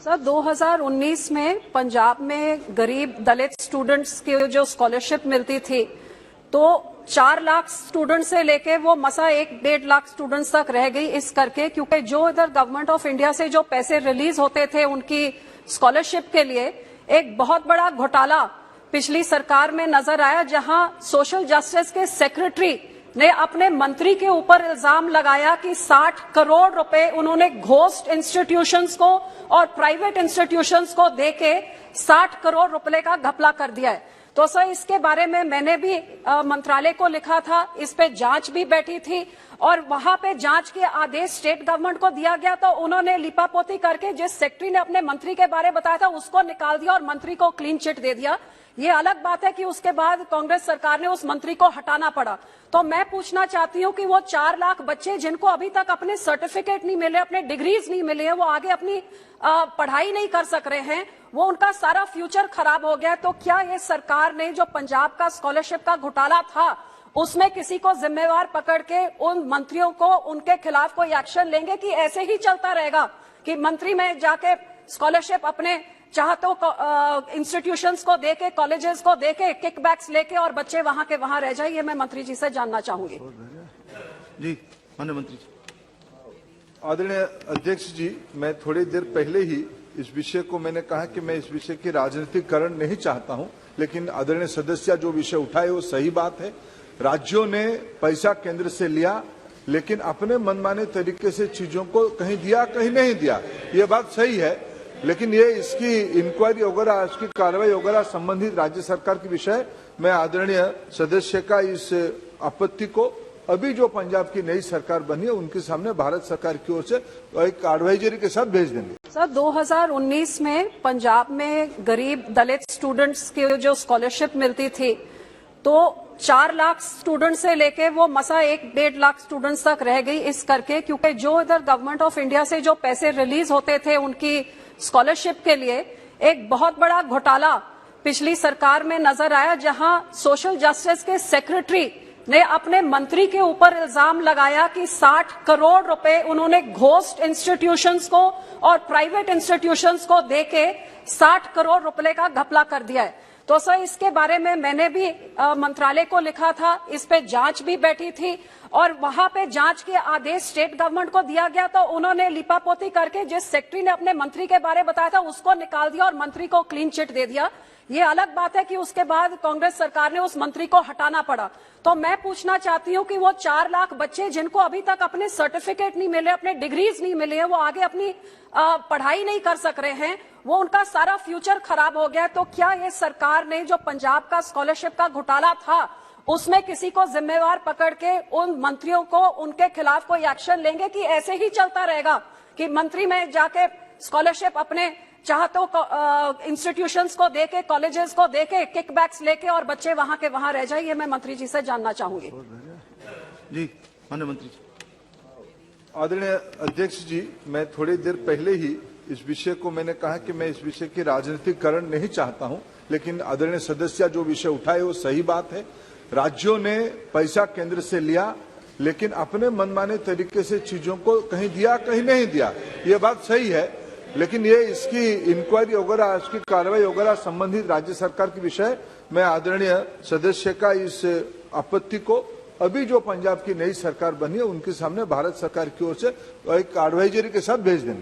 Sir 2019 में पंजाब में गरीब दलित स्टूडेंट्स की जो स्कॉलरशिप मिलती थी तो 4 लाख स्टूडेंट से लेके वो मसा 1-1.5 लाख स्टूडेंट्स तक रह गई इस करके क्योंकि जो इधर गवर्नमेंट ऑफ इंडिया से जो पैसे रिलीज होते थे उनकी स्कॉलरशिप के लिए एक बहुत बड़ा घोटाला पिछली सरकार में नजर आया, जहां सोशल जस्टिस के सेक्रेटरी ने अपने मंत्री के ऊपर इल्जाम लगाया कि 60 करोड़ रुपए उन्होंने घोस्ट इंस्टीट्यूशंस को और प्राइवेट इंस्टीट्यूशंस को देके 60 करोड़ रुपए का घपला कर दिया है। तो सर इसके बारे में मैंने भी मंत्रालय को लिखा था, इस पे जांच भी बैठी थी और वहां पे जांच के आदेश स्टेट गवर्नमेंट को दिया गया तो उन्होंने लिपापोती करके जिस सेक्रेटरी ने अपने मंत्री के बारे में बताया था उसको निकाल दिया और मंत्री को क्लीन चिट दे दिया। ये अलग बात है कि उसके बाद कांग्रेस सरकार ने उस मंत्री को हटाना पड़ा। तो मैं पूछना चाहती हूं कि वो 4 लाख बच्चे जिनको अभी तक अपने सर्टिफिकेट नहीं मिले, अपने डिग्रीज नहीं मिले हैं, वो आगे अपनी पढ़ाई नहीं कर सक रहे हैं, वो उनका सारा फ्यूचर खराब हो गया। तो क्या ये सरकार ने जो पंजाब का स्कॉलरशिप का घोटाला था उसमें किसी को जिम्मेवार पकड़ के उन मंत्रियों को उनके खिलाफ कोई एक्शन लेंगे कि ऐसे ही चलता रहेगा कि मंत्री में जाके स्कॉलरशिप अपने चाहतों को इंस्टीट्यूशंस को देके, कॉलेजेस को देके किकबैक्स लेके और बच्चे वहां के वहां रह जाए? ये मैं मंत्री जी से जानना चाहूंगी। जी माननीय मंत्री जी। आदरणीय अध्यक्ष जी, मैं थोड़ी देर पहले ही इस विषय को मैंने कहा कि मैं इस विषय की राजनीतिकरण नहीं चाहता हूं, लेकिन आदरणीय सदस्य जो विषय उठाए वो सही बात है। राज्यों ने पैसा केंद्र से लिया लेकिन अपने मनमाने तरीके से चीजों को कहीं दिया कहीं नहीं दिया, ये बात सही है। लेकिन ये इसकी इंक्वायरी वगैरह, इसकी कार्रवाई वगैरह संबंधित राज्य सरकार के विषय मैं आदरणीय सदस्य का इस आपत्ति को अभी जो पंजाब की नई सरकार बनी है उनके सामने भारत सरकार की ओर से एक एडवाइजरी के साथ भेज देंगे। सर 2019 में पंजाब में गरीब दलित स्टूडेंट्स की जो स्कॉलरशिप मिलती थी तो 4 लाख स्टूडेंट से लेके वो मसा 1-1.5 लाख स्टूडेंट्स तक रह गई इस करके क्योंकि जो इधर गवर्नमेंट ऑफ इंडिया से जो पैसे रिलीज होते थे उनकी स्कॉलरशिप के लिए एक बहुत बड़ा घोटाला पिछली सरकार में नजर आया, जहां सोशल जस्टिस के सेक्रेटरी ने अपने मंत्री के ऊपर इल्जाम लगाया कि 60 करोड़ रुपए उन्होंने घोस्ट इंस्टीट्यूशंस को और प्राइवेट इंस्टीट्यूशंस को देके 60 करोड़ रुपए का घपला कर दिया है। तो सर इसके बारे में मैंने भी मंत्रालय को लिखा था, इस पे जांच भी बैठी थी और वहां पे जांच के आदेश स्टेट गवर्नमेंट को दिया गया तो उन्होंने लिपापोती करके जिस सेक्रेटरी ने अपने मंत्री के बारे में बताया था उसको निकाल दिया और मंत्री को क्लीन चिट दे दिया। ये अलग बात है कि उसके बाद कांग्रेस सरकार ने उस मंत्री को हटाना पड़ा। तो मैं पूछना चाहती हूं कि वो 4 लाख बच्चे जिनको अभी तक अपने सर्टिफिकेट नहीं मिले, अपने डिग्रीज नहीं मिले हैं, वो आगे अपनी पढ़ाई नहीं कर सक रहे हैं, वो उनका सारा फ्यूचर खराब हो गया। तो क्या ये सरकार ने जो पंजाब का स्कॉलरशिप का घोटाला था उसमें किसी को जिम्मेवार पकड़ के उन मंत्रियों को उनके खिलाफ कोई एक्शन लेंगे कि ऐसे ही चलता रहेगा कि मंत्री में जाके स्कॉलरशिप अपने चाहतों को इंस्टीट्यूशंस को देके, कॉलेजेस को देके किकबैक्स लेके और बच्चे वहां के वहां रह जाए? ये मैं मंत्री जी से जानना चाहूंगी। जी माननीय मंत्री जी। आदरणीय अध्यक्ष जी, मैं थोड़ी देर पहले ही इस विषय को मैंने कहा कि मैं इस विषय की राजनीतिकरण नहीं चाहता हूं, लेकिन आदरणीय सदस्य जो विषय उठाए वो सही बात है। राज्यों ने पैसा केंद्र से लिया लेकिन अपने मनमाने तरीके से चीजों को कहीं दिया कहीं नहीं दिया, ये बात सही है। लेकिन ये इसकी इंक्वायरी वगैरह, इसकी कार्रवाई वगैरह संबंधित राज्य सरकार के विषय मैं आदरणीय सदस्य का इस आपत्ति को अभी जो पंजाब की नई सरकार बनी है उनके सामने भारत सरकार की ओर से एक एडवाइजरी के साथ भेज देंगे।